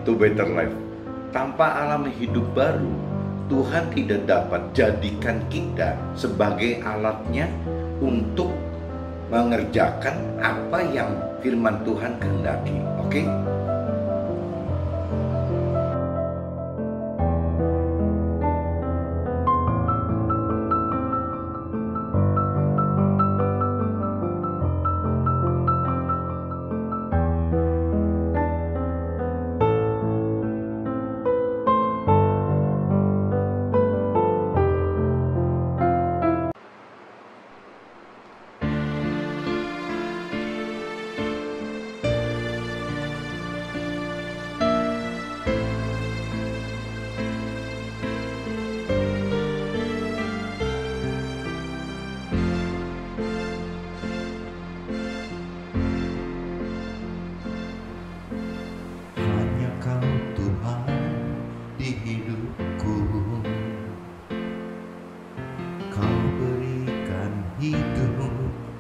to better life. Tanpa alami hidup baru, Tuhan tidak dapat jadikan kita sebagai alatnya untuk mengerjakan apa yang firman Tuhan kehendaki. Oke?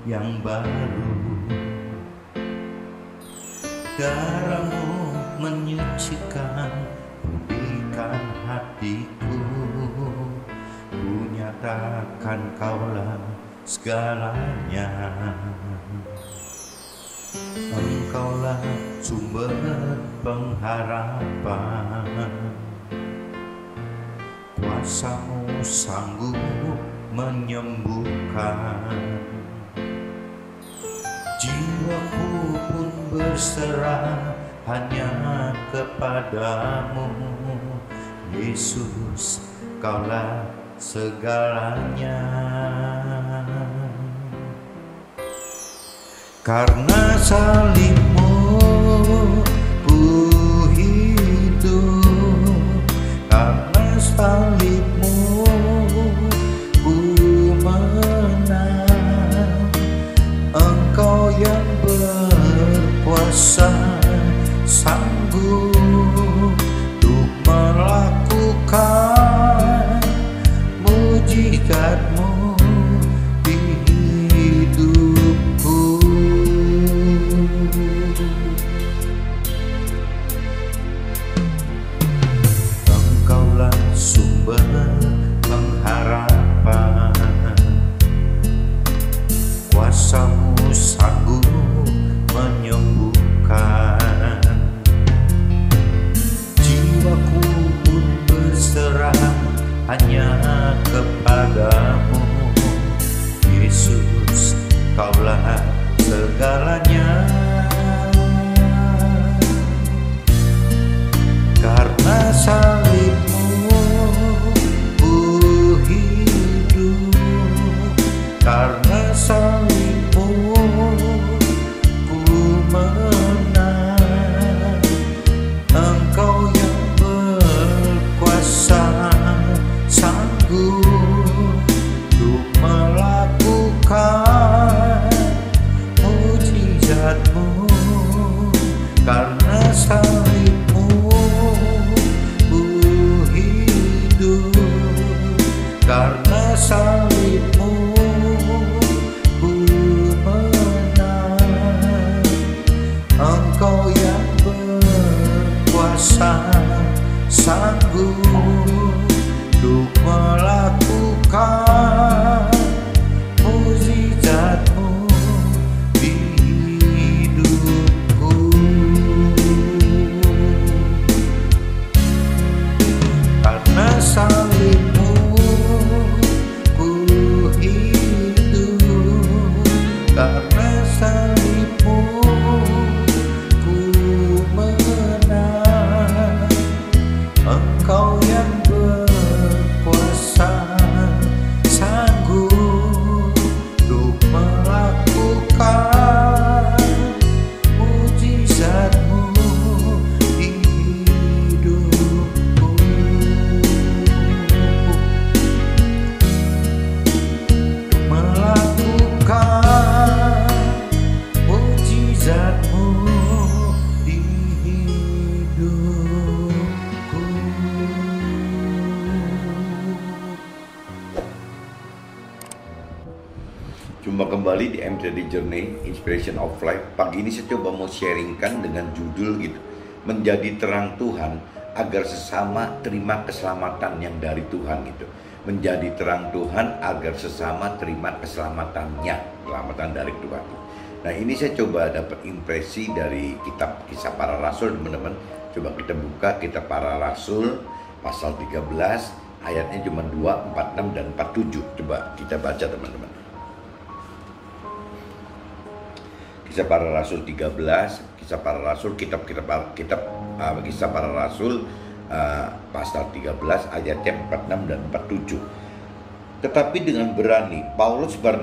Yang baru, darahmu menyucikan, pulihkan hatiku. Ku nyatakan kaulah segalanya. Engkaulah sumber pengharapan, kuasamu sanggup menyembuhkan. Jiwaku pun berserah hanya kepadamu, Yesus, kaulah segalanya. Karena salibmu ku hidup, karena salibmu ku menang. Engkau yang berkuasa sanggup untuk melakukan mujizat-Mu di hidupku. Engkaulah sumber pengharapan, kuasa-Mu sanggup menyembuhkan. Jiwaku pun berserah hanya kepadamu, Yesus, kaulah segalanya. Karena salibmu ku hidup, karena salibmu ku menang. Engkau yang berkuasa sanggup untuk melakukan mujizat-Mu. Karena salibmu ku hidup, karena salibmu ku menang. Engkau yang berkuasa sanggup untuk melakukan mujizat-Mu di hidupku. Karena salibmu ku hidup, karena salibmu ku menang. Engkau yang berkuasa sanggup untuk melakukan mujizat-Mu di hidupku. Melakukan mujizat-Mu di hidupku. Jumpa kembali di MTD Journey Inspiration of Life. Pagi ini saya coba mau sharingkan dengan judul gitu, menjadi terang Tuhan agar sesama terima keselamatan yang dari Tuhan gitu. Menjadi terang Tuhan agar sesama terima keselamatannya, keselamatan dari Tuhan. Nah, ini saya coba dapat impresi dari kitab Kisah Para Rasul, teman-teman. Coba kita buka kitab Para Rasul pasal 13, ayatnya cuma 2, 46 dan 47. Coba kita baca, teman-teman. Kisah Para Rasul 13, Kisah Para Rasul, kitab Kisah Para Rasul pasal 13 ayatnya 46 dan 47. Tetapi dengan berani Paulus dan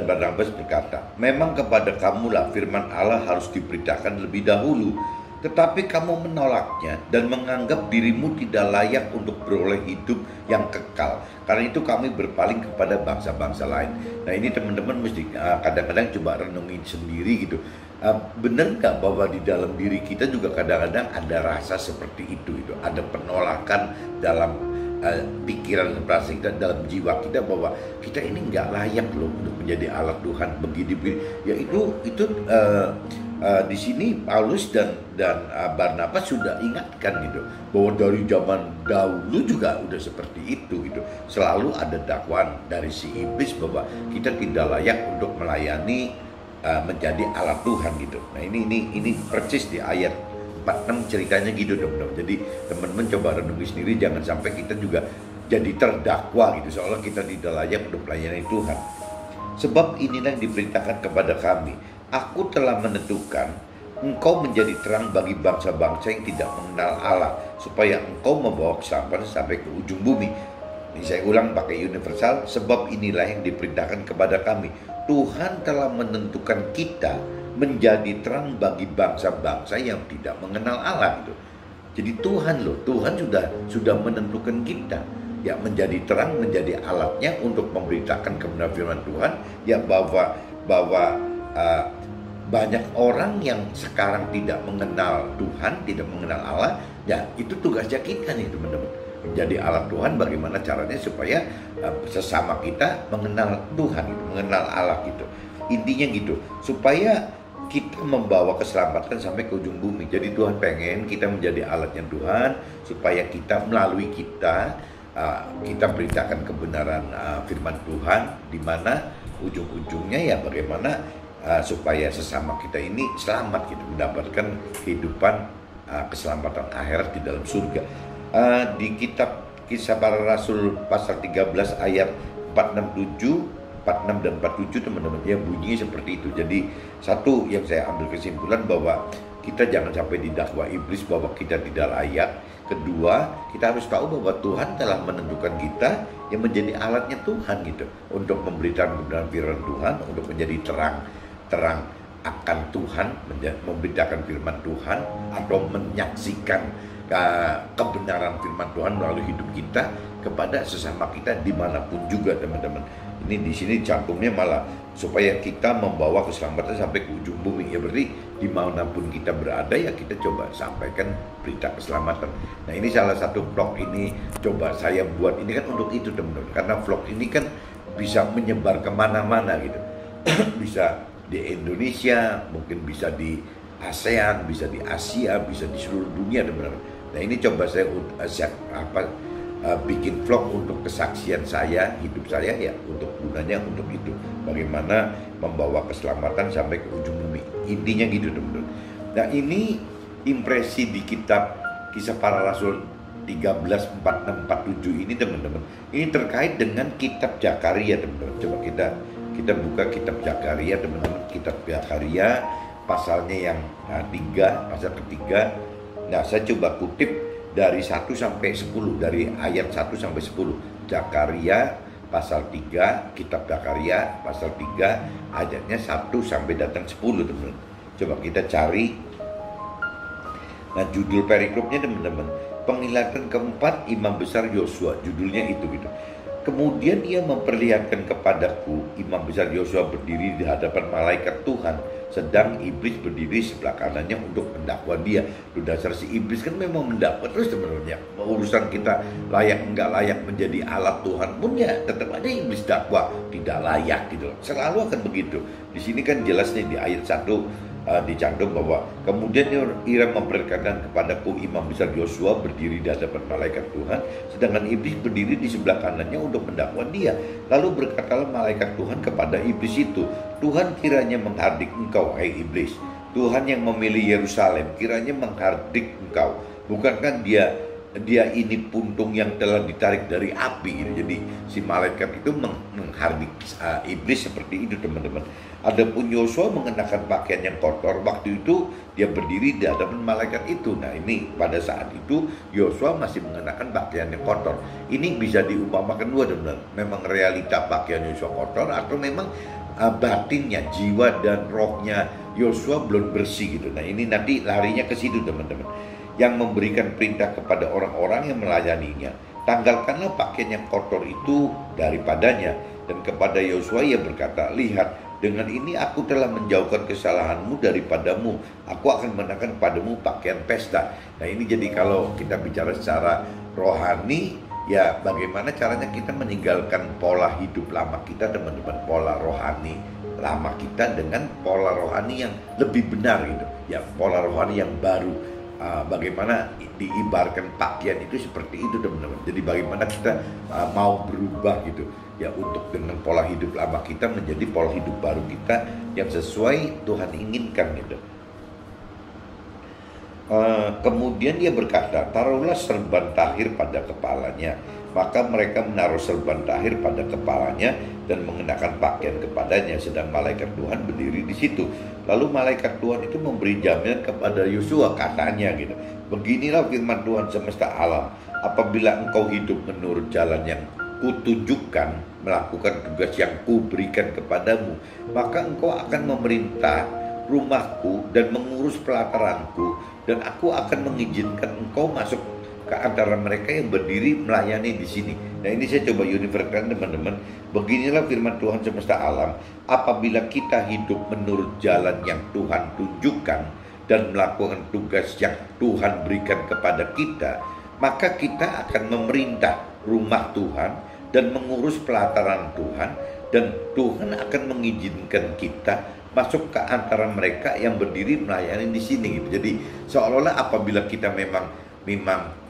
Barnabas berkata, memang kepada kamulah firman Allah harus diberitakan lebih dahulu, tetapi kamu menolaknya dan menganggap dirimu tidak layak untuk beroleh hidup yang kekal. Karena itu kami berpaling kepada bangsa-bangsa lain. Nah, ini teman-teman mesti kadang-kadang coba renungin sendiri gitu. Benar nggak bahwa di dalam diri kita juga kadang-kadang ada rasa seperti itu. Ada penolakan dalam pikiran dan perasaan kita, dalam jiwa kita, bahwa kita ini nggak layak loh untuk menjadi alat Tuhan begini. Ya itu di sini Paulus dan Barnabas sudah ingatkan gitu, bahwa dari zaman dahulu juga udah seperti itu gitu. Selalu ada dakwaan dari si iblis bahwa kita tidak layak untuk melayani, menjadi alat Tuhan gitu. Nah, ini persis di ayat 46 ceritanya gitu, teman-teman. Jadi teman-teman coba renungi sendiri, jangan sampai kita juga jadi terdakwa gitu, seolah kita tidak layak untuk melayani Tuhan. Sebab inilah yang diberitakan kepada kami, aku telah menentukan engkau menjadi terang bagi bangsa-bangsa yang tidak mengenal Allah, supaya engkau membawa keselamatan sampai ke ujung bumi. Ini saya ulang pakai universal, sebab inilah yang diperintahkan kepada kami, Tuhan telah menentukan kita menjadi terang bagi bangsa-bangsa yang tidak mengenal Allah itu. Jadi Tuhan sudah menentukan kita ya menjadi terang, menjadi alatnya untuk memberitakan kebenaran firman Tuhan, ya bahwa banyak orang yang sekarang tidak mengenal Tuhan, tidak mengenal Allah, ya itu tugasnya kita nih, teman-teman. Menjadi alat Tuhan, bagaimana caranya supaya sesama kita mengenal Tuhan, mengenal Allah gitu. Intinya gitu, supaya kita membawa keselamatan sampai ke ujung bumi. Jadi Tuhan pengen kita menjadi alatnya Tuhan, supaya kita melalui kita beritakan kebenaran firman Tuhan, di mana ujung-ujungnya ya bagaimana supaya sesama kita ini selamat gitu, mendapatkan kehidupan keselamatan akhirat di dalam surga. Di kitab Kisah Para Rasul pasal 13 ayat 46 dan 47, teman-teman, ya bunyinya seperti itu. Jadi satu yang saya ambil kesimpulan, bahwa kita jangan sampai didakwa iblis bahwa kita tidak layak. Kedua, kita harus tahu bahwa Tuhan telah menentukan kita yang menjadi alatnya Tuhan gitu, untuk memberitakan kebenaran firman Tuhan, untuk menjadi terang akan Tuhan, memberitakan firman Tuhan, atau menyaksikan kebenaran firman Tuhan melalui hidup kita kepada sesama kita dimanapun juga, teman-teman. Ini di sini cantumnya malah supaya kita membawa keselamatan sampai ke ujung bumi. Ya berarti dimanapun kita berada, ya kita coba sampaikan berita keselamatan. Nah, ini salah satu vlog ini coba saya buat ini kan untuk itu, teman-teman. Karena vlog ini kan bisa menyebar kemana-mana gitu. Bisa di Indonesia, mungkin bisa di ASEAN, bisa di Asia, bisa di seluruh dunia, teman-teman. Nah, ini coba saya bikin vlog untuk kesaksian saya, hidup saya, ya untuk gunanya untuk itu, bagaimana membawa keselamatan sampai ke ujung bumi. Intinya gitu, teman-teman. Nah, ini impresi di kitab Kisah Para Rasul 13, 46, 47 ini, teman-teman. Ini terkait dengan kitab Zakaria, teman-teman. Coba kita buka kitab Zakaria, teman-teman. Kitab Zakaria pasalnya yang 3, pasal ketiga. Nah, saya coba kutip dari 1 sampai 10, dari ayat 1 sampai 10. Zakaria pasal 3, kitab Zakaria pasal 3, ayatnya 1 sampai datang 10, teman-teman. Coba kita cari. Nah, judul periklopnya, teman-teman, penglihatan keempat imam besar Yosua, judulnya itu gitu. Kemudian ia memperlihatkan kepadaku imam besar Yosua berdiri di hadapan malaikat Tuhan, sedang iblis berdiri sebelah kanannya untuk mendakwa dia. Itu dasar si iblis kan memang mendakwa terus, teman-teman. Urusan kita layak enggak layak menjadi alat Tuhan pun ya tetap aja iblis dakwa tidak layak gitu. Selalu akan begitu. Di sini kan jelas nih di ayat 1, dicantum bahwa kemudian ia memperlihatkan kepadaku imam besar Yosua berdiri di hadapan malaikat Tuhan, sedangkan iblis berdiri di sebelah kanannya untuk mendakwa dia. Lalu berkatalah malaikat Tuhan kepada iblis itu, Tuhan kiranya menghardik engkau, hai iblis. Tuhan yang memilih Yerusalem kiranya menghardik engkau. Bukankah dia ini puntung yang telah ditarik dari api gitu. Jadi si malaikat itu menghardik iblis seperti itu, teman-teman. Adapun Yosua mengenakan pakaian yang kotor, waktu itu dia berdiri di hadapan malaikat itu. Nah, ini pada saat itu Yosua masih mengenakan pakaian yang kotor. Ini bisa diumpamakan dua, teman-teman. Memang realita pakaian Yosua kotor, atau memang batinnya, jiwa dan rohnya Yosua belum bersih gitu. Nah, ini nanti larinya ke situ, teman-teman. Yang memberikan perintah kepada orang-orang yang melayaninya, tanggalkanlah pakaian yang kotor itu daripadanya. Dan kepada Yosua ia berkata, lihat, dengan ini aku telah menjauhkan kesalahanmu daripadamu. Aku akan mengenakan padamu pakaian pesta. Nah, ini jadi kalau kita bicara secara rohani, ya bagaimana caranya kita meninggalkan pola hidup lama kita, teman-teman. Pola rohani lama kita dengan pola rohani yang lebih benar gitu. Ya, pola rohani yang baru. Bagaimana diibarkan pakaian itu seperti itu, teman-teman. Jadi bagaimana kita mau berubah gitu ya, untuk dengan pola hidup lama kita menjadi pola hidup baru kita yang sesuai Tuhan inginkan gitu. Kemudian dia berkata, taruhlah serban tahir pada kepalanya. Maka mereka menaruh serban tahir pada kepalanya dan mengenakan pakaian kepadanya, sedang malaikat Tuhan berdiri di situ. Lalu malaikat Tuhan itu memberi jaminan kepada Yosua, katanya gitu, beginilah firman Tuhan semesta alam, apabila engkau hidup menurut jalan yang kutunjukkan, melakukan tugas yang kuberikan kepadamu, maka engkau akan memerintah rumahku dan mengurus pelataranku, dan aku akan mengizinkan engkau masuk ke antara mereka yang berdiri melayani di sini. Nah, ini saya coba universalkan, teman-teman. Beginilah firman Tuhan semesta alam, apabila kita hidup menurut jalan yang Tuhan tunjukkan dan melakukan tugas yang Tuhan berikan kepada kita, maka kita akan memerintah rumah Tuhan dan mengurus pelataran Tuhan, dan Tuhan akan mengizinkan kita masuk ke antara mereka yang berdiri melayani di sini gitu. Jadi seolah-olah apabila kita memang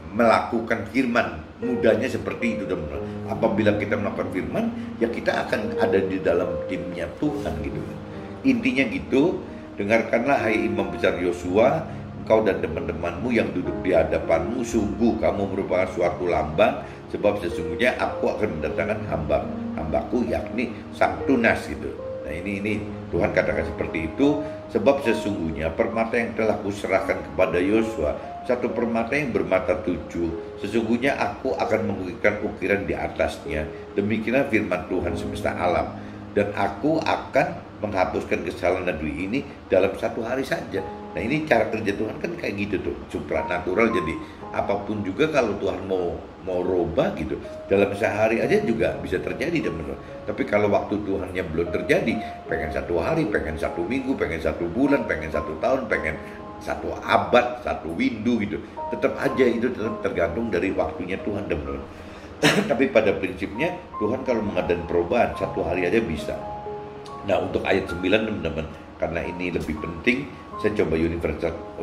melakukan firman, mudahnya seperti itu, teman-teman. Apabila kita melakukan firman, ya kita akan ada di dalam timnya Tuhan gitu. Intinya gitu. Dengarkanlah hai imam besar Yosua, engkau dan teman-temanmu yang duduk di hadapanmu, sungguh kamu merupakan suatu lambang, sebab sesungguhnya aku akan mendatangkan hambaku, yakni sang tunas gitu. Nah, ini Tuhan katakan seperti itu, sebab sesungguhnya permata yang telah kuserahkan kepada Yosua, satu permata yang bermata 7, sesungguhnya aku akan mengukirkan ukiran di atasnya. Demikianlah firman Tuhan semesta alam, dan aku akan menghapuskan kesalahan negeri ini dalam 1 hari saja. Nah, ini cara kerja Tuhan kan kayak gitu tuh, supranatural. Jadi apapun juga kalau Tuhan mau robah gitu, dalam sehari aja juga bisa terjadi, teman-teman. Tapi kalau waktu Tuhannya belum terjadi, pengen 1 hari, pengen 1 minggu, pengen 1 bulan, pengen 1 tahun, pengen 1 abad, 1 windu gitu, tetap aja itu tetap tergantung dari waktunya Tuhan, teman-teman. Tapi pada prinsipnya Tuhan kalau mengadakan perubahan 1 hari aja bisa. Nah, untuk ayat 9, teman-teman, karena ini lebih penting, saya coba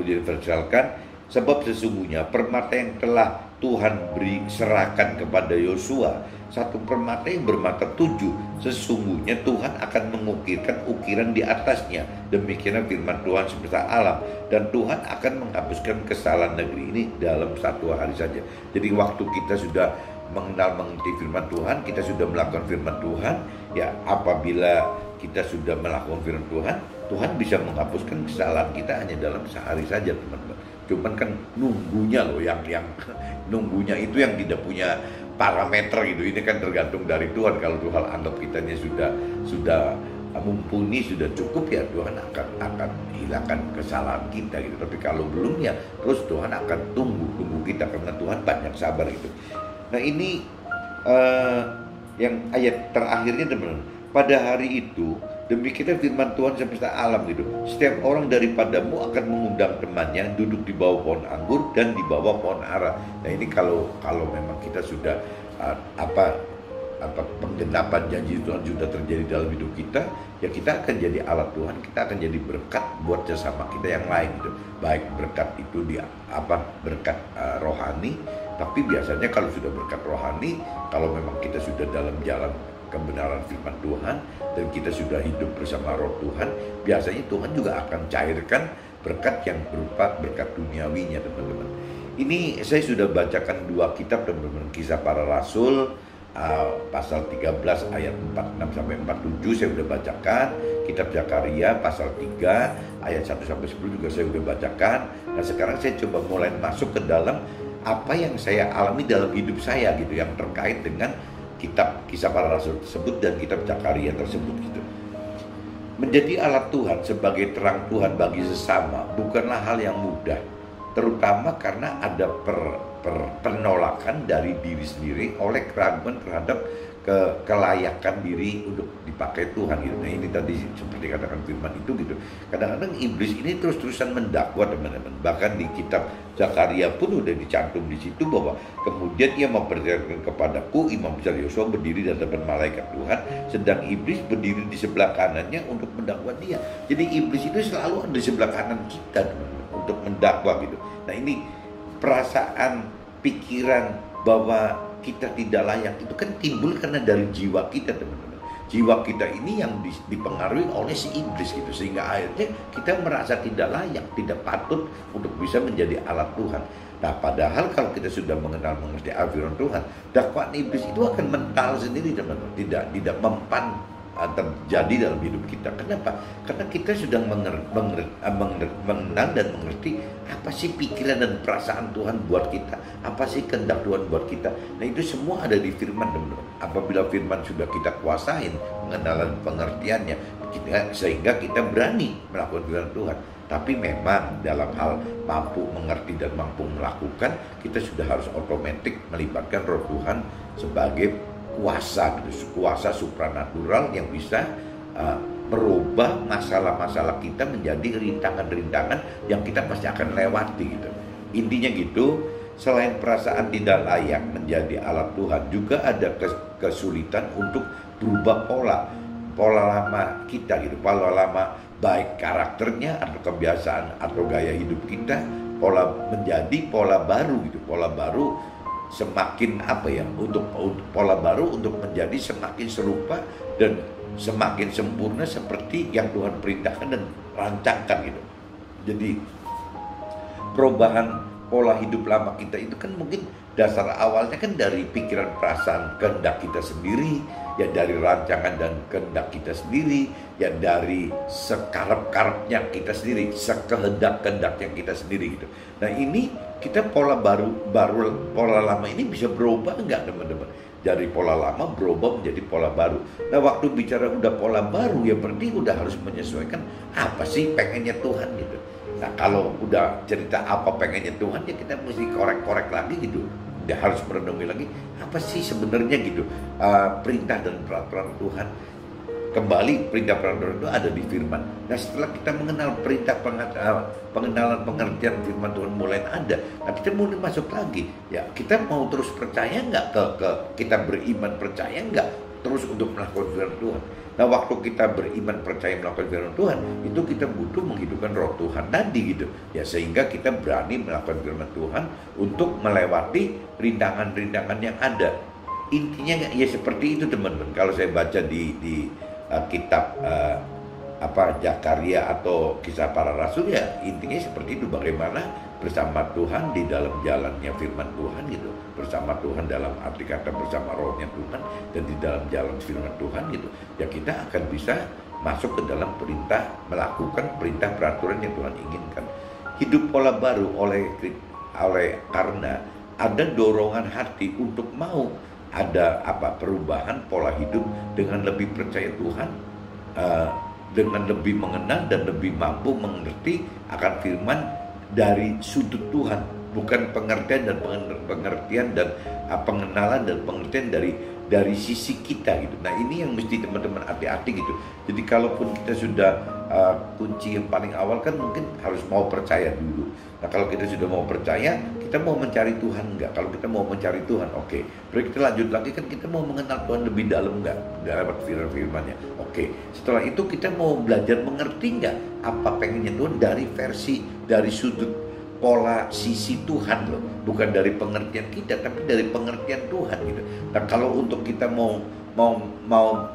universalkan. Sebab sesungguhnya permata yang telah Tuhan serahkan kepada Yosua, satu permata yang bermata 7, sesungguhnya Tuhan akan mengukirkan ukiran di atasnya. Demikianlah firman Tuhan semesta alam, dan Tuhan akan menghapuskan kesalahan negeri ini dalam 1 hari saja. Jadi waktu kita sudah mengerti firman Tuhan, kita sudah melakukan firman Tuhan, ya apabila kita sudah melakukan firman Tuhan, Tuhan bisa menghapuskan kesalahan kita hanya dalam sehari saja, teman-teman. Cuman kan nunggunya loh, yang nunggunya itu yang tidak punya parameter gitu. Ini kan tergantung dari Tuhan. Kalau Tuhan anggap kitanya sudah mumpuni, sudah cukup, ya Tuhan akan hilangkan kesalahan kita gitu. Tapi kalau belum, ya terus Tuhan akan tunggu kita, karena Tuhan banyak sabar gitu. Nah, ini yang ayat terakhirnya, teman-teman. Pada hari itu, demikianlah firman Tuhan semesta alam gitu. Setiap orang daripadamu akan mengundang temannya duduk di bawah pohon anggur dan di bawah pohon ara. Nah, ini kalau memang kita sudah penggenapan janji Tuhan sudah terjadi dalam hidup kita, ya kita akan jadi alat Tuhan, kita akan jadi berkat buat sesama kita yang lain gitu. Baik berkat itu berkat rohani, tapi biasanya kalau sudah berkat rohani, kalau memang kita sudah dalam jalan kebenaran firman Tuhan dan kita sudah hidup bersama Roh Tuhan, biasanya Tuhan juga akan cairkan berkat yang berupa berkat duniawinya, teman-teman. Ini saya sudah bacakan 2 kitab, teman-teman, Kisah Para Rasul pasal 13 ayat 46 sampai 47 saya sudah bacakan. Kitab Zakaria pasal 3 ayat 1 sampai 10 juga saya sudah bacakan. Nah, sekarang saya coba mulai masuk ke dalam apa yang saya alami dalam hidup saya gitu, yang terkait dengan kitab Kisah Para Rasul tersebut dan kitab Zakaria tersebut gitu. Menjadi alat Tuhan sebagai terang Tuhan bagi sesama bukanlah hal yang mudah, terutama karena ada penolakan dari diri sendiri oleh keraguan terhadap kelayakan diri untuk dipakai Tuhan gitu. Nah, ini tadi seperti katakan firman itu gitu. Kadang-kadang iblis ini terus-terusan mendakwa, teman-teman. Bahkan di kitab Zakaria pun udah dicantum di situ bahwa kemudian ia memperlihatkan kepadaku imam besar Yosua berdiri di hadapan malaikat Tuhan, sedang iblis berdiri di sebelah kanannya untuk mendakwa dia. Jadi iblis itu selalu ada di sebelah kanan kita, teman-teman, untuk mendakwa gitu. Nah, ini perasaan, pikiran bahwa kita tidak layak itu kan timbul karena dari jiwa kita, teman-teman. Jiwa kita ini yang dipengaruhi oleh si iblis gitu, sehingga akhirnya kita merasa tidak layak, tidak patut untuk bisa menjadi alat Tuhan. Nah, padahal kalau kita sudah mengerti firman Tuhan, dakwaan iblis itu akan mental sendiri, teman-teman. Tidak mempan terjadi dalam hidup kita. Kenapa? Karena kita sudah mengenal dan mengerti apa sih pikiran dan perasaan Tuhan buat kita, apa sih kehendak Tuhan buat kita. Nah, itu semua ada di firman, teman-teman. Apabila firman sudah kita kuasain pengenalan pengertiannya, sehingga kita berani melakukan firman Tuhan. Tapi memang dalam hal mampu mengerti dan mampu melakukan, kita sudah harus otomatis melibatkan Roh Tuhan sebagai kuasa supranatural yang bisa merubah masalah-masalah kita menjadi rintangan-rintangan yang kita pasti akan lewati gitu. Intinya gitu, selain perasaan tidak layak menjadi alat Tuhan, juga ada kesulitan untuk berubah pola lama kita gitu, pola lama baik karakternya atau kebiasaan atau gaya hidup kita, menjadi pola baru gitu, pola baru semakin untuk pola baru untuk menjadi semakin serupa dan semakin sempurna seperti yang Tuhan perintahkan dan rancangkan gitu. Jadi perubahan pola hidup lama kita itu kan mungkin dasar awalnya kan dari pikiran perasaan kehendak kita sendiri, ya dari rancangan dan kehendak kita sendiri, ya dari sekarep-karepnya kita sendiri, sekehendak-kehendaknya kita sendiri gitu. Nah, ini kita pola lama ini bisa berubah enggak, teman-teman? Dari pola lama berubah menjadi pola baru. Nah, waktu bicara udah pola baru, ya berarti udah harus menyesuaikan apa sih pengennya Tuhan gitu. Nah, kalau udah cerita apa pengennya Tuhan, ya kita mesti korek-korek lagi gitu. Dia harus merenungi lagi apa sih sebenarnya gitu perintah dan peraturan Tuhan. Kembali perintah peraturan itu ada di firman. Nah, setelah kita mengenal perintah pengenalan pengertian firman Tuhan mulai ada, nah kita mulai masuk lagi. Ya, kita mau terus percaya nggak kita beriman percaya nggak terus untuk melakukan firman Tuhan. Nah, waktu kita beriman percaya melakukan firman Tuhan, itu kita butuh menghidupkan Roh Tuhan tadi gitu. Ya, sehingga kita berani melakukan firman Tuhan untuk melewati rintangan-rintangan yang ada. Intinya ya seperti itu, teman-teman. Kalau saya baca di kitab Zakaria atau Kisah Para Rasul, ya intinya seperti itu, bagaimana bersama Tuhan di dalam jalannya firman Tuhan gitu, bersama Tuhan dalam arti kata bersama rohnya Tuhan dan di dalam jalan firman Tuhan gitu, ya kita akan bisa masuk ke dalam perintah, melakukan perintah peraturan yang Tuhan inginkan. Hidup pola baru karena ada dorongan hati untuk mau ada perubahan pola hidup dengan lebih percaya Tuhan, dengan lebih mengenal dan lebih mampu mengerti akan firman dari sudut Tuhan, bukan pengertian dan pengenalan dan pengertian dari dari sisi kita gitu. Nah ini yang mesti teman-teman hati-hati gitu. Jadi kalaupun kita sudah kunci yang paling awal kan mungkin harus mau percaya dulu. Nah kalau kita sudah mau percaya, kita mau mencari Tuhan enggak? Kalau kita mau mencari Tuhan, oke. Terus kita lanjut lagi kan kita mau mengenal Tuhan lebih dalam enggak? Dalam firman-firmannya. Oke. Setelah itu kita mau belajar mengerti enggak apa pengennya Tuhan dari sudut pola sisi Tuhan loh, bukan dari pengertian kita tapi dari pengertian Tuhan gitu. Nah kalau untuk kita mau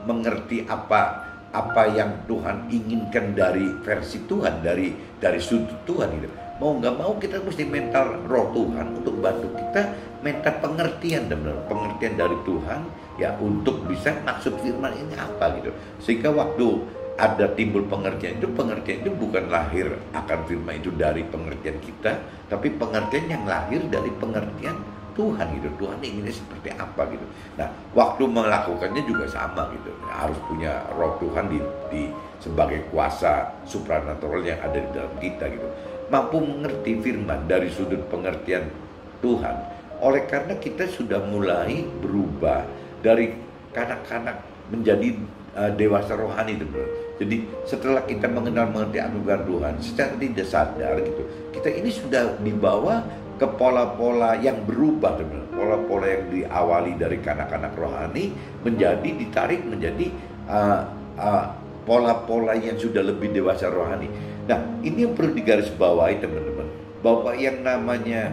mengerti apa yang Tuhan inginkan dari versi Tuhan, dari sudut Tuhan gitu, mau nggak mau kita mesti mental roh Tuhan untuk bantu kita mental pengertian pengertian dari Tuhan ya, untuk bisa maksud firman ini apa gitu. Sehingga waktu ada timbul pengertian itu bukan lahir akan firman itu dari pengertian kita, tapi pengertian yang lahir dari pengertian Tuhan gitu. Tuhan inginnya seperti apa gitu. Nah, waktu melakukannya juga sama gitu. Harus punya roh Tuhan di sebagai kuasa supranatural yang ada di dalam kita gitu. Mampu mengerti firman dari sudut pengertian Tuhan. Oleh karena kita sudah mulai berubah dari kanak-kanak menjadi dewasa rohani teman-teman. Jadi setelah kita mengerti anugerah Tuhan secara tidak sadar gitu, kita ini sudah dibawa ke pola-pola yang berubah teman-teman. Pola-pola yang diawali dari kanak-kanak rohani ditarik menjadi pola-pola yang sudah lebih dewasa rohani. Nah ini yang perlu digarisbawahi teman-teman, bahwa yang namanya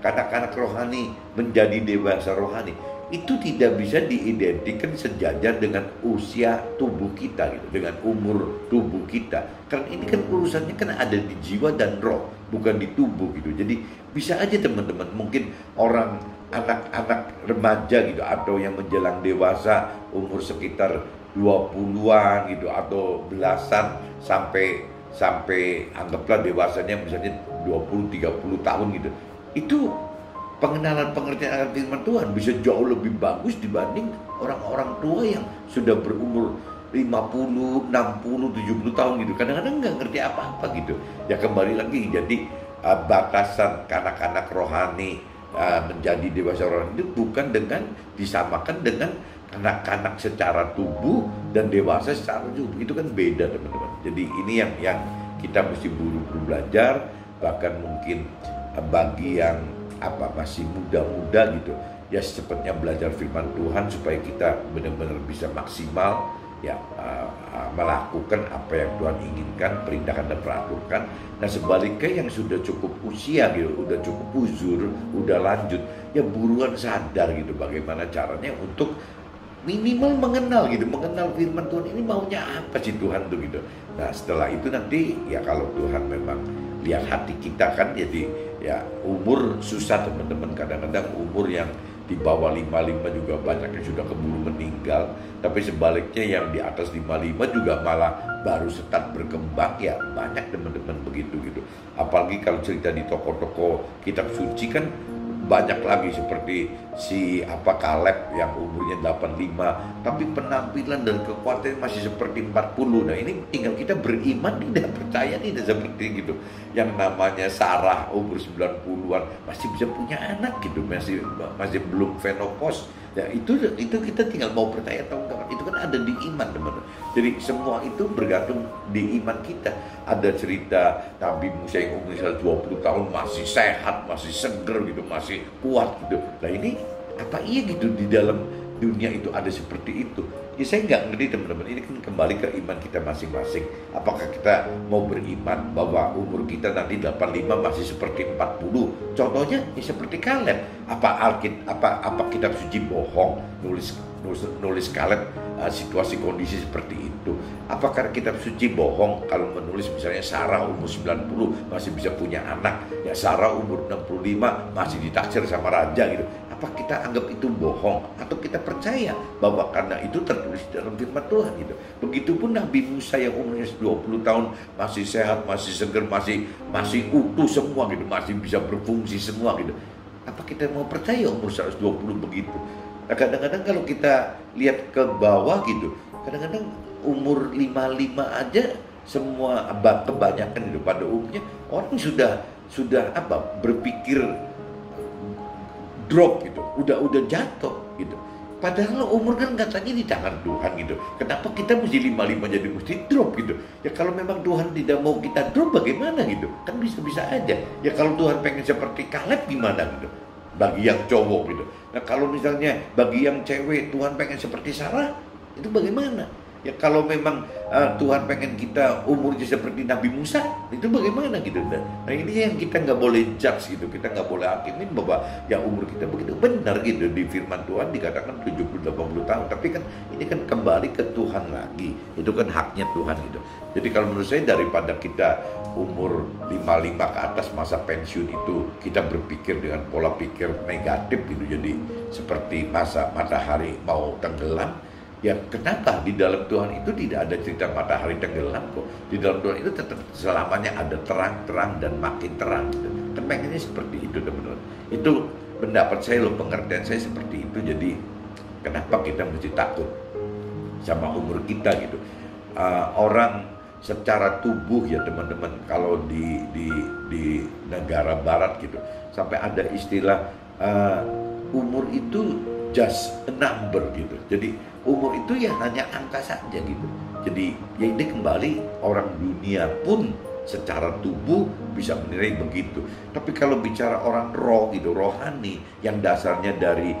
kanak-kanak rohani menjadi dewasa rohani itu tidak bisa diidentikan sejajar dengan usia tubuh kita gitu, dengan umur tubuh kita. Karena ini kan urusannya kan ada di jiwa dan roh, bukan di tubuh gitu. Jadi bisa aja teman-teman, mungkin orang anak-anak remaja gitu atau yang menjelang dewasa umur sekitar 20-an gitu atau belasan sampai anggaplah dewasanya misalnya 20-30 tahun gitu. Itu pengenalan pengertian akan firman Tuhan bisa jauh lebih bagus dibanding orang-orang tua yang sudah berumur 50, 60, 70 tahun gitu. Kadang-kadang nggak ngerti apa-apa gitu. Ya kembali lagi, jadi batasan kanak-kanak rohani menjadi dewasa rohani itu bukan dengan disamakan dengan anak-anak secara tubuh dan dewasa secara tubuh. Itu kan beda teman-teman. Jadi ini yang kita mesti buru-buru belajar. Bahkan mungkin bagi yang masih muda-muda gitu ya, secepatnya belajar firman Tuhan supaya kita benar-benar bisa maksimal ya melakukan apa yang Tuhan inginkan, perintahkan dan peraturan. Nah sebaliknya yang sudah cukup usia gitu, udah cukup uzur, udah lanjut ya, buruan sadar gitu bagaimana caranya untuk minimal mengenal firman Tuhan ini maunya apa sih Tuhan tuh gitu. Nah setelah itu nanti ya kalau Tuhan memang lihat hati kita kan, jadi ya umur susah teman-teman. Kadang-kadang umur yang di bawah 55 juga banyak yang sudah keburu meninggal, tapi sebaliknya yang di atas 55 juga malah baru start berkembang ya, banyak teman-teman begitu gitu. Apalagi kalau cerita di toko-toko kitab suci kan banyak lagi, seperti si Kaleb yang umurnya 85 tapi penampilan dan kekuatannya masih seperti 40. Nah ini tinggal kita beriman tidak percaya tidak seperti gitu. Yang namanya Sarah umur 90-an masih bisa punya anak gitu, masih belum menopause. Ya itu kita tinggal mau percaya atau enggak. Itu kan ada di iman teman-teman. Jadi semua itu bergantung di iman kita. Ada cerita Nabi Musa yang umurnya 20 tahun masih sehat, masih seger gitu, masih kuat gitu. Nah ini apa iya gitu di dalam dunia itu ada seperti itu? Ya saya nggak ngerti teman-teman. Ini kan kembali ke iman kita masing-masing. Apakah kita mau beriman bahwa umur kita nanti 85 masih seperti 40? Contohnya ya seperti Kaleb. Apa kitab suci bohong nulis Kaleb situasi kondisi seperti itu? Apakah kitab suci bohong kalau menulis misalnya Sarah umur 90 masih bisa punya anak, ya Sarah umur 65 masih ditaksir sama raja gitu? Apa kita anggap itu bohong atau kita percaya bahwa karena itu tertulis dalam firman Tuhan gitu? Begitupun Nabi Musa yang umurnya 20 tahun masih sehat, masih seger, masih utuh semua gitu, masih bisa berfungsi semua gitu. Apa kita mau percaya umur 120 begitu? Nah, kadang-kadang kalau kita lihat ke bawah gitu, kadang-kadang umur 55 aja semua kebanyakan gitu pada umumnya orang sudah berpikir drop gitu, udah jatuh. gitu. Padahal umur kan katanya di tangan Tuhan gitu. Kenapa kita mesti 55 jadi mesti drop gitu? Ya kalau memang Tuhan tidak mau kita drop bagaimana gitu? Kan bisa-bisa aja. Ya kalau Tuhan pengen seperti Kaleb gimana gitu? Bagi yang cowok gitu. Nah kalau misalnya bagi yang cewek Tuhan pengen seperti Sarah, itu bagaimana? Ya kalau memang Tuhan pengen kita umurnya seperti Nabi Musa, itu bagaimana gitu. Nah ini yang kita nggak boleh judge gitu, kita nggak boleh hakimin bahwa ya umur kita begitu. Benar gitu, di firman Tuhan dikatakan 70-80 tahun, tapi kan ini kan kembali ke Tuhan lagi, itu kan haknya Tuhan gitu. Jadi kalau menurut saya daripada kita umur 55 ke atas masa pensiun itu kita berpikir dengan pola pikir negatif gitu, jadi seperti masa matahari mau tenggelam. Ya kenapa di dalam Tuhan itu tidak ada cerita matahari tenggelam kok? Di dalam Tuhan itu tetap selamanya ada terang-terang dan makin terang gitu. Kan pengennya seperti itu teman-teman. Itu pendapat saya loh, pengertian saya seperti itu. Jadi kenapa kita mesti takut sama umur kita gitu? Orang secara tubuh ya teman-teman, kalau di negara barat gitu sampai ada istilah umur itu just a number gitu. Jadi umur itu ya hanya angka saja gitu. Jadi ya ini kembali orang dunia pun secara tubuh bisa menilai begitu. Tapi kalau bicara orang roh gitu, rohani yang dasarnya dari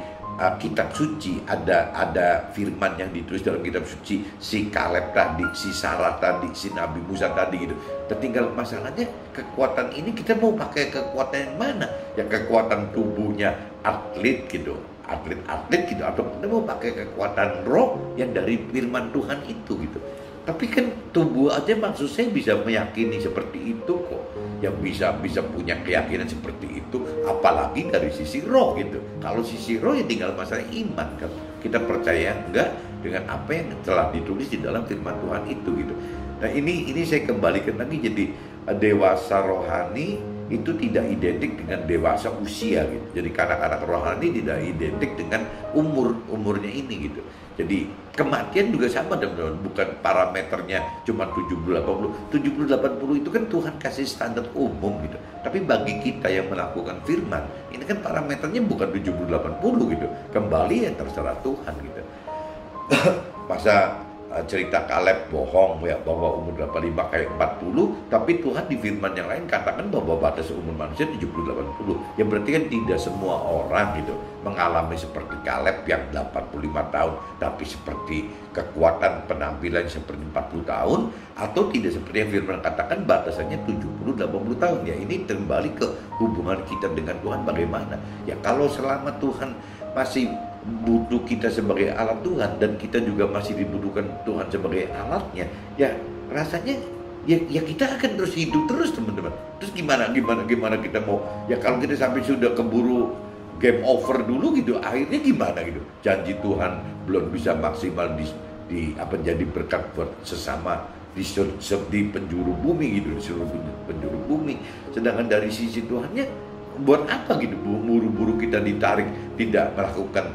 kitab suci, ada firman yang ditulis dalam kitab suci, si Kaleb tadi, si Sarah tadi, si Nabi Musa tadi gitu. Tertinggal masalahnya kekuatan ini kita mau pakai kekuatan yang mana? Ya kekuatan tubuhnya atlet gitu, atlet gitu, atau kita mau pakai kekuatan roh yang dari firman Tuhan itu gitu. Tapi kan tubuh aja maksud saya bisa meyakini seperti itu kok, yang bisa punya keyakinan seperti itu, apalagi dari sisi roh gitu. Kalau sisi roh ya tinggal masalah iman kan, kita percaya enggak dengan apa yang telah ditulis di dalam firman Tuhan itu gitu. Nah ini saya kembalikan lagi, jadi dewasa rohani itu tidak identik dengan dewasa usia gitu. Jadi anak-anak rohani tidak identik dengan umurnya ini gitu. Jadi kematian juga sama teman-teman, bukan parameternya cuma 70-80. 70-80 itu kan Tuhan kasih standar umum gitu. Tapi bagi kita yang melakukan firman, ini kan parameternya bukan 70-80 gitu. Kembali ya terserah Tuhan gitu. Masa cerita Kaleb bohong ya bahwa umur 85 kayak 40, tapi Tuhan di firman yang lain katakan bahwa batas umur manusia 70-80. Ya berarti kan tidak semua orang gitu mengalami seperti Kaleb yang 85 tahun, tapi seperti kekuatan penampilan seperti 40 tahun, atau tidak seperti yang firman katakan batasannya 70-80 tahun. Ya ini kembali ke hubungan kita dengan Tuhan bagaimana. Ya kalau selama Tuhan masih butuh kita sebagai alat Tuhan dan kita juga masih dibutuhkan Tuhan sebagai alatnya, ya rasanya ya kita akan terus hidup terus teman-teman. Terus gimana kita mau, ya kalau kita sampai sudah keburu game over dulu gitu, akhirnya gimana gitu? Janji Tuhan belum bisa maksimal di apa jadi berkat buat sesama di penjuru bumi gitu, di seluruh penjuru bumi. Sedangkan dari sisi Tuhannya buat apa gitu? Buru-buru kita ditarik, tidak melakukan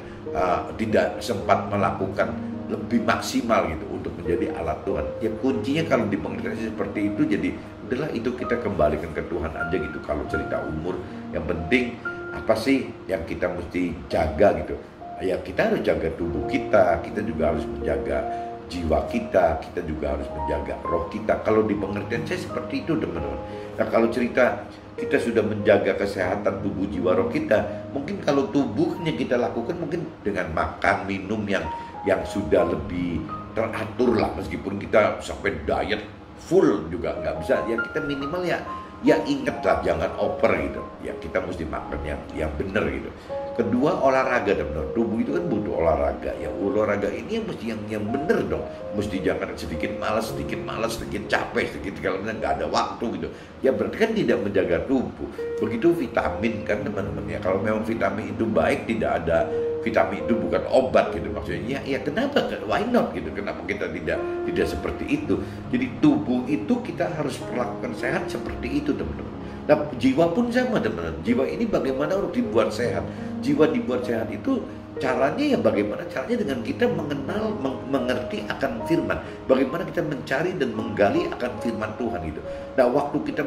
tidak sempat melakukan lebih maksimal gitu untuk menjadi alat Tuhan. Ya kuncinya kalau dipengertikan seperti itu, jadi udahlah itu kita kembalikan ke Tuhan aja gitu. Kalau cerita umur, yang penting apa sih yang kita mesti jaga gitu. Ya kita harus jaga tubuh kita juga harus menjaga jiwa kita juga harus menjaga roh kita. Kalau di pengertian saya seperti itu teman-teman. Nah kalau cerita kita sudah menjaga kesehatan tubuh jiwa roh kita, mungkin kalau tubuhnya kita lakukan mungkin dengan makan minum yang sudah lebih teratur lah, meskipun kita sampai diet full juga nggak bisa, ya kita minimal ya ingatlah jangan over gitu, ya kita mesti makan yang benar gitu. Kedua, olahraga teman-teman. Tubuh itu kan butuh olahraga. Ya olahraga ini yang mesti yang benar dong. Mesti jangan sedikit malas, sedikit capek, sedikit kalau nggak ada waktu gitu. Ya berarti kan tidak menjaga tubuh. Begitu vitamin kan teman-teman ya. Kalau memang vitamin itu baik, tidak ada vitamin itu bukan obat gitu maksudnya. Ya kenapa? Why not gitu? Kenapa kita tidak seperti itu? Jadi tubuh itu kita harus perlakukan sehat seperti itu teman-teman. Nah jiwa pun sama teman-teman. Jiwa ini bagaimana harus dibuat sehat? Jiwa dibuat sehat itu caranya ya bagaimana caranya dengan kita mengenal, mengerti akan firman. Bagaimana kita mencari dan menggali akan firman Tuhan itu. Nah waktu kita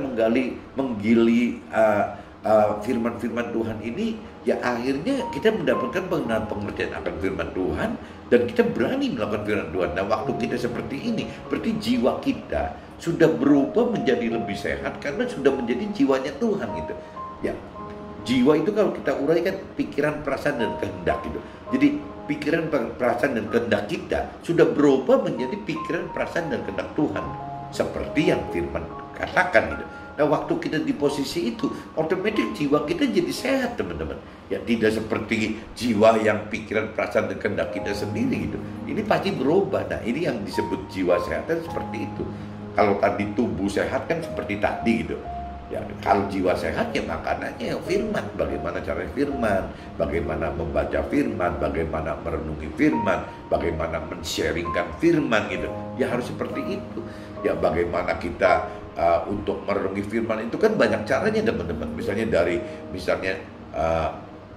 menggili firman-firman Tuhan ini, ya akhirnya kita mendapatkan pengertian akan firman Tuhan dan kita berani melakukan firman Tuhan. Nah, waktu kita seperti ini, berarti jiwa kita sudah berubah menjadi lebih sehat karena sudah menjadi jiwanya Tuhan gitu. Ya, jiwa itu kalau kita uraikan pikiran, perasaan dan kehendak gitu. Jadi pikiran, perasaan dan kehendak kita sudah berubah menjadi pikiran, perasaan dan kehendak Tuhan. Seperti yang firman katakan gitu. Nah, waktu kita di posisi itu, otomatis jiwa kita jadi sehat, teman-teman. Ya, tidak seperti jiwa yang pikiran, perasaan dan kehendak kita sendiri gitu. Ini pasti berubah. Nah, ini yang disebut jiwa sehat seperti itu. Kalau tadi tubuh sehat kan seperti tadi gitu. Ya, kalau jiwa sehat ya makanannya ya firman, bagaimana cara firman, bagaimana membaca firman, bagaimana merenungi firman, bagaimana men-sharingkan firman gitu. Ya harus seperti itu. Ya, bagaimana kita untuk merenungi firman itu kan banyak caranya, teman-teman. Misalnya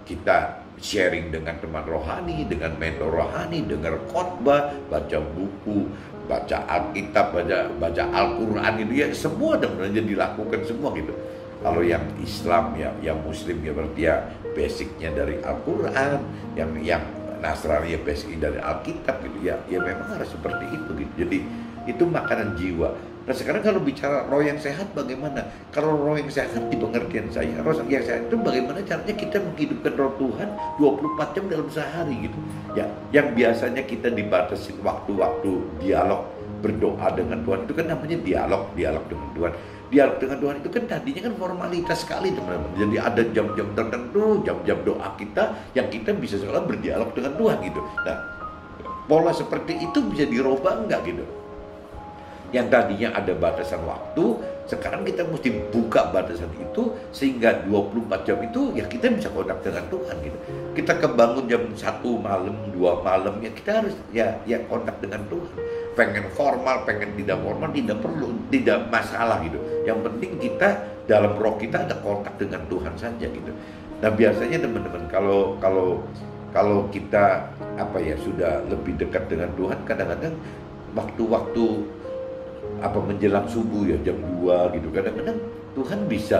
kita sharing dengan teman rohani, dengan mentor rohani, dengar khotbah, baca buku, baca Alkitab, baca Al-Quran itu ya semua teman-teman dilakukan semua gitu. Kalau yang Islam ya, yang Muslim ya berarti ya basicnya dari Al-Quran, yang Nasrani ya basicnya dari Alkitab gitu ya. Ya memang harus seperti itu gitu. Jadi itu makanan jiwa. Nah, sekarang kalau bicara roh yang sehat bagaimana? Kalau roh yang sehat di pengertian saya, roh yang sehat itu bagaimana caranya kita menghidupkan roh Tuhan 24 jam dalam sehari gitu. Ya, yang biasanya kita dibatasi waktu-waktu dialog berdoa dengan Tuhan itu kan namanya dialog dengan Tuhan. Dialog dengan Tuhan itu kan tadinya kan formalitas sekali, teman-teman. Jadi ada jam-jam tertentu, jam-jam doa kita yang kita bisa sekolah berdialog dengan Tuhan gitu. Nah, pola seperti itu bisa dirubah enggak gitu? Yang tadinya ada batasan waktu, sekarang kita mesti buka batasan itu sehingga 24 jam itu ya kita bisa kontak dengan Tuhan gitu. Kita kebangun jam 1 malam, 2 malam ya kita harus ya kontak dengan Tuhan. Pengen formal, pengen tidak formal tidak perlu, tidak masalah gitu. Yang penting kita dalam roh kita ada kontak dengan Tuhan saja gitu. Nah, biasanya teman-teman kalau kita sudah lebih dekat dengan Tuhan, kadang-kadang waktu-waktu menjelang subuh ya jam 2 gitu, kadang-kadang Tuhan bisa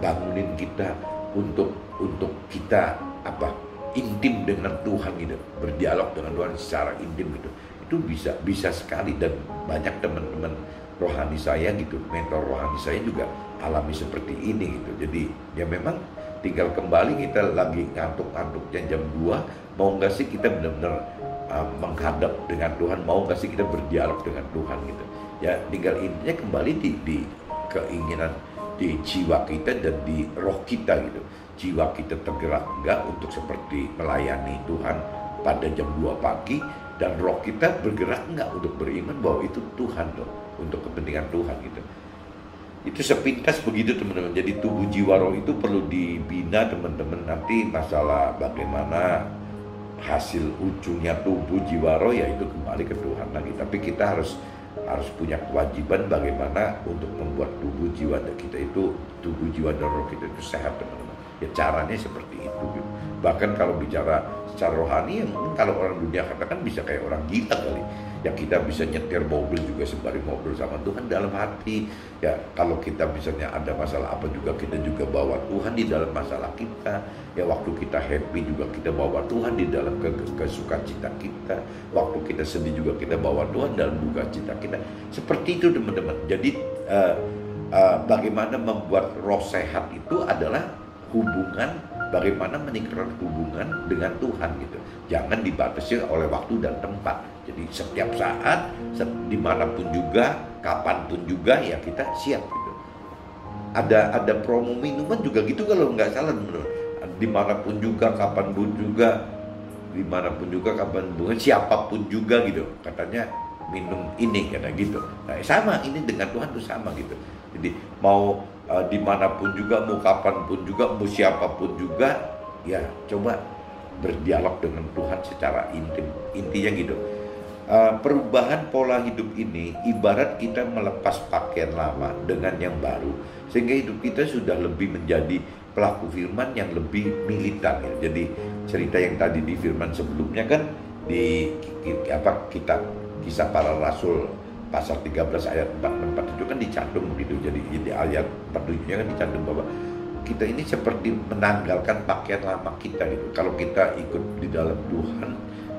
bangunin kita untuk kita intim dengan Tuhan gitu, berdialog dengan Tuhan secara intim gitu. Itu bisa sekali, dan banyak teman-teman rohani saya gitu, mentor rohani saya juga alami seperti ini gitu. Jadi ya memang tinggal kembali, kita lagi ngantuk-ngantuknya jam 2, mau nggak sih kita benar-benar menghadap dengan Tuhan, mau nggak sih kita berdialog dengan Tuhan gitu. Ya tinggal intinya kembali di keinginan di jiwa kita dan di roh kita gitu. Jiwa kita tergerak enggak untuk seperti melayani Tuhan pada jam 2 pagi, dan roh kita bergerak enggak untuk beriman bahwa itu Tuhan loh, untuk kepentingan Tuhan gitu. Itu sepintas begitu, teman-teman. Jadi tubuh jiwa roh itu perlu dibina, teman-teman. Nanti masalah bagaimana hasil ujungnya tubuh jiwa roh ya itu kembali ke Tuhan lagi. Tapi kita harus punya kewajiban bagaimana untuk membuat tubuh jiwa kita itu, tubuh jiwa dan roh kita itu sehat, teman-teman. Ya caranya seperti itu gitu. Bahkan kalau bicara secara rohani ya mungkin kalau orang dunia katakan bisa kayak orang gila kali. Ya kita bisa nyetir mobil juga sembari ngobrol sama Tuhan dalam hati. Ya kalau kita misalnya ada masalah apa juga, kita juga bawa Tuhan di dalam masalah kita. Ya waktu kita happy juga kita bawa Tuhan di dalam kesukacita kita. Waktu kita sedih juga kita bawa Tuhan dalam duka cita kita. Seperti itu, teman-teman. Jadi bagaimana membuat roh sehat itu adalah hubungan, bagaimana meningkatkan hubungan dengan Tuhan gitu. Jangan dibatasi oleh waktu dan tempat. Jadi setiap saat, dimanapun juga, kapanpun juga ya kita siap gitu. Ada promo minuman juga gitu kalau nggak salah, teman-teman. Dimanapun juga, kapanpun juga, siapapun juga gitu. Katanya minum ini karena gitu. Nah, sama ini dengan Tuhan tuh sama gitu. Jadi mau dimanapun juga, mau kapanpun juga, mau siapapun juga, ya coba berdialog dengan Tuhan secara intim. Intinya gitu. Perubahan pola hidup ini ibarat kita melepas pakaian lama dengan yang baru, sehingga hidup kita sudah lebih menjadi pelaku firman yang lebih militan ya. Jadi cerita yang tadi di firman sebelumnya kan di kitab Kisah Para Rasul pasal 13 ayat 4 dan 4 itu kan dicantum begitu. Jadi di ayat 47-nya kan dicantum bahwa kita ini seperti menanggalkan pakaian lama kita gitu. Kalau kita ikut di dalam Tuhan,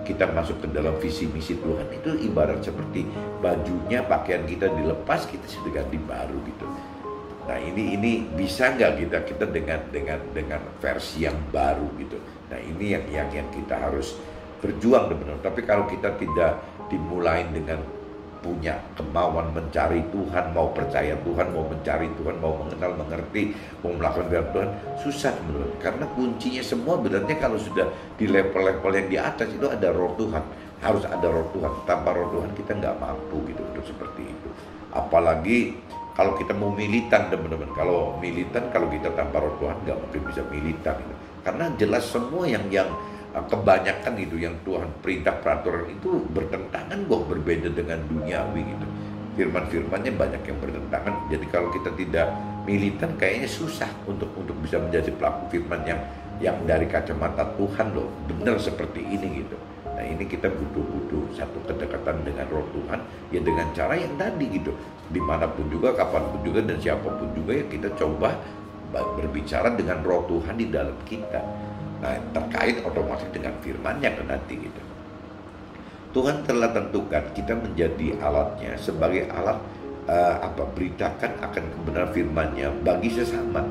kita masuk ke dalam visi misi Tuhan, itu ibarat seperti bajunya, pakaian kita dilepas, kita sudah ganti baru gitu. Nah ini bisa nggak kita dengan versi yang baru gitu. Nah ini yang kita harus berjuang benar. Tapi kalau kita tidak dimulai dengan punya kemauan mencari Tuhan, mau percaya Tuhan, mau mencari Tuhan, mau mengenal, mengerti, mau melakukan firman Tuhan, susah teman-teman. Karena kuncinya semua sebenarnya kalau sudah di level-level yang di atas itu ada roh Tuhan, harus ada roh Tuhan. Tanpa roh Tuhan kita nggak mampu gitu untuk seperti itu. Apalagi kalau kita mau militan teman-teman, kalau kita tanpa roh Tuhan nggak mungkin bisa militan gitu. Karena jelas semua yang kebanyakan itu yang Tuhan perintah peraturan itu bertentangan kok, berbeda dengan duniawi gitu. Firman-firmannya banyak yang bertentangan. Jadi kalau kita tidak militan kayaknya susah untuk bisa menjadi pelaku firman yang dari kacamata Tuhan loh, benar seperti ini gitu. Nah ini kita butuh satu kedekatan dengan roh Tuhan ya, dengan cara yang tadi gitu. Dimanapun juga, kapanpun juga, dan siapapun juga ya kita coba berbicara dengan roh Tuhan di dalam kita. Nah, terkait otomatis dengan firman-Nya kan nanti gitu. Tuhan telah tentukan kita menjadi alatnya sebagai alat beritakan akan kebenaran firman-Nya bagi sesama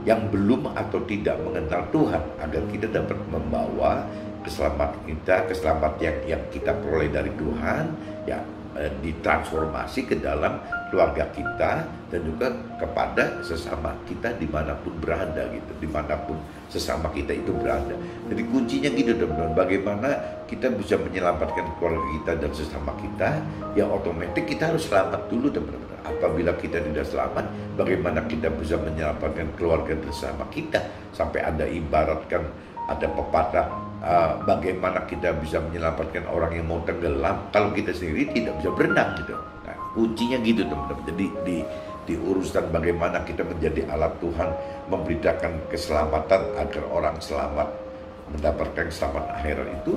yang belum atau tidak mengenal Tuhan, agar kita dapat membawa keselamatan yang kita peroleh dari Tuhan ya, ditransformasi ke dalam keluarga kita dan juga kepada sesama kita dimanapun berada gitu, dimanapun sesama kita itu berada. Jadi kuncinya gitu teman-teman, bagaimana kita bisa menyelamatkan keluarga kita dan sesama kita, ya otomatis kita harus selamat dulu teman-teman. Apabila kita tidak selamat, bagaimana kita bisa menyelamatkan keluarga dan sesama kita? Sampai ada ibaratkan, ada pepatah, bagaimana kita bisa menyelamatkan orang yang mau tenggelam kalau kita sendiri tidak bisa berenang gitu. Nah, kuncinya gitu teman-teman. Jadi di urusan bagaimana kita menjadi alat Tuhan, memberitakan keselamatan agar orang selamat, mendapatkan keselamatan akhirat itu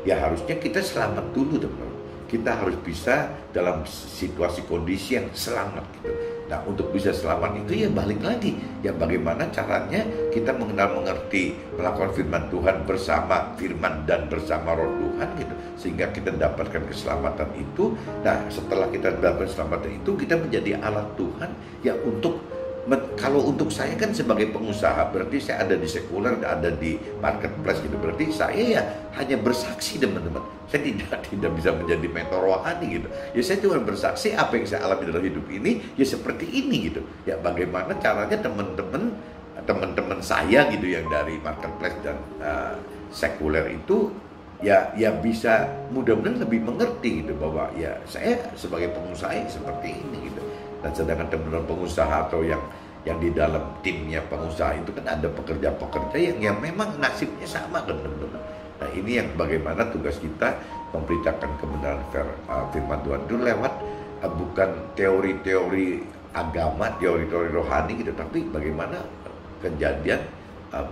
ya harusnya kita selamat dulu teman-teman. Kita harus bisa dalam situasi kondisi yang selamat gitu. Nah untuk bisa selamat itu ya balik lagi ya, bagaimana caranya kita mengenal, mengerti, melakukan firman Tuhan bersama firman dan bersama roh Tuhan gitu, sehingga kita dapatkan keselamatan itu. Nah setelah kita dapat keselamatan itu, kita menjadi alat Tuhan ya untuk, kalau untuk saya kan sebagai pengusaha, berarti saya ada di sekuler, ada di marketplace gitu. Berarti saya ya hanya bersaksi teman-teman. Saya tidak bisa menjadi mentor rohani gitu. Ya saya cuma bersaksi apa yang saya alami dalam hidup ini ya seperti ini gitu. Ya bagaimana caranya teman-teman saya gitu yang dari marketplace dan sekuler itu ya bisa mudah-mudahan lebih mengerti gitu, bahwa ya saya sebagai pengusaha seperti ini gitu. Dan sedangkan teman-teman pengusaha atau yang di dalam timnya pengusaha itu kan ada pekerja-pekerja yang memang nasibnya sama kan teman-teman. Nah ini yang bagaimana tugas kita memberitakan kebenaran firman Tuhan itu lewat bukan teori-teori agama, teori-teori rohani gitu, tapi bagaimana kejadian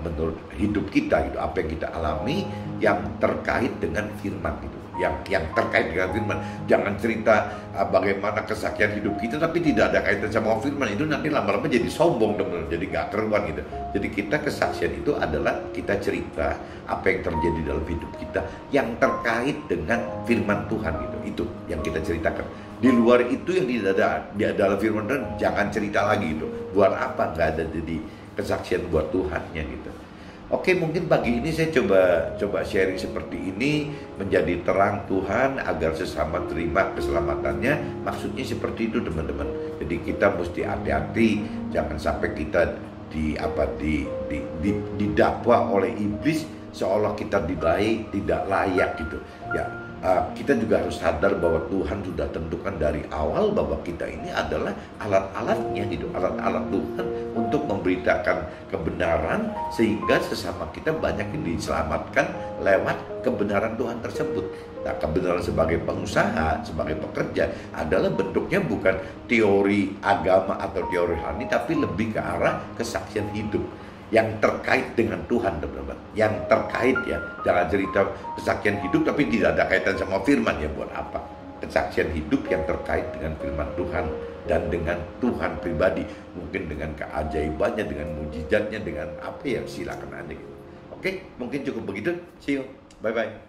menurut hidup kita gitu, apa yang kita alami yang terkait dengan firman gitu. Yang terkait dengan firman. Jangan cerita bagaimana kesaksian hidup kita tapi tidak ada kaitan sama firman, itu nanti lama-lama jadi sombong teman-teman, jadi gak keruan gitu. Jadi kita kesaksian itu adalah kita cerita apa yang terjadi dalam hidup kita yang terkait dengan firman Tuhan gitu. Itu yang kita ceritakan. Di luar itu yang tidak ada di dalam firman Tuhan jangan cerita lagi gitu. Buat apa? Gak ada jadi kesaksian buat Tuhannya gitu. Oke, mungkin pagi ini saya coba sharing seperti ini, menjadi terang Tuhan agar sesama terima keselamatannya. Maksudnya seperti itu teman-teman. Jadi kita mesti hati-hati, jangan sampai kita didakwa oleh iblis seolah kita tidak layak gitu. Ya, kita juga harus sadar bahwa Tuhan sudah tentukan dari awal bahwa kita ini adalah alat-alatnya gitu, alat-alat Tuhan untuk memberitakan kebenaran sehingga sesama kita banyak yang diselamatkan lewat kebenaran Tuhan tersebut. Nah, kebenaran sebagai pengusaha, sebagai pekerja adalah bentuknya bukan teori agama atau teori rohani, tapi lebih ke arah kesaksian hidup yang terkait dengan Tuhan teman-teman, yang terkait ya. Jangan cerita kesaksian hidup tapi tidak ada kaitan sama firman, ya buat apa? kesaksian hidup yang terkait dengan firman Tuhan dan dengan Tuhan pribadi, mungkin dengan keajaibannya, dengan mujizatnya, dengan apa ya, silakan Anda gitu. Oke, mungkin cukup begitu. See you. Bye bye.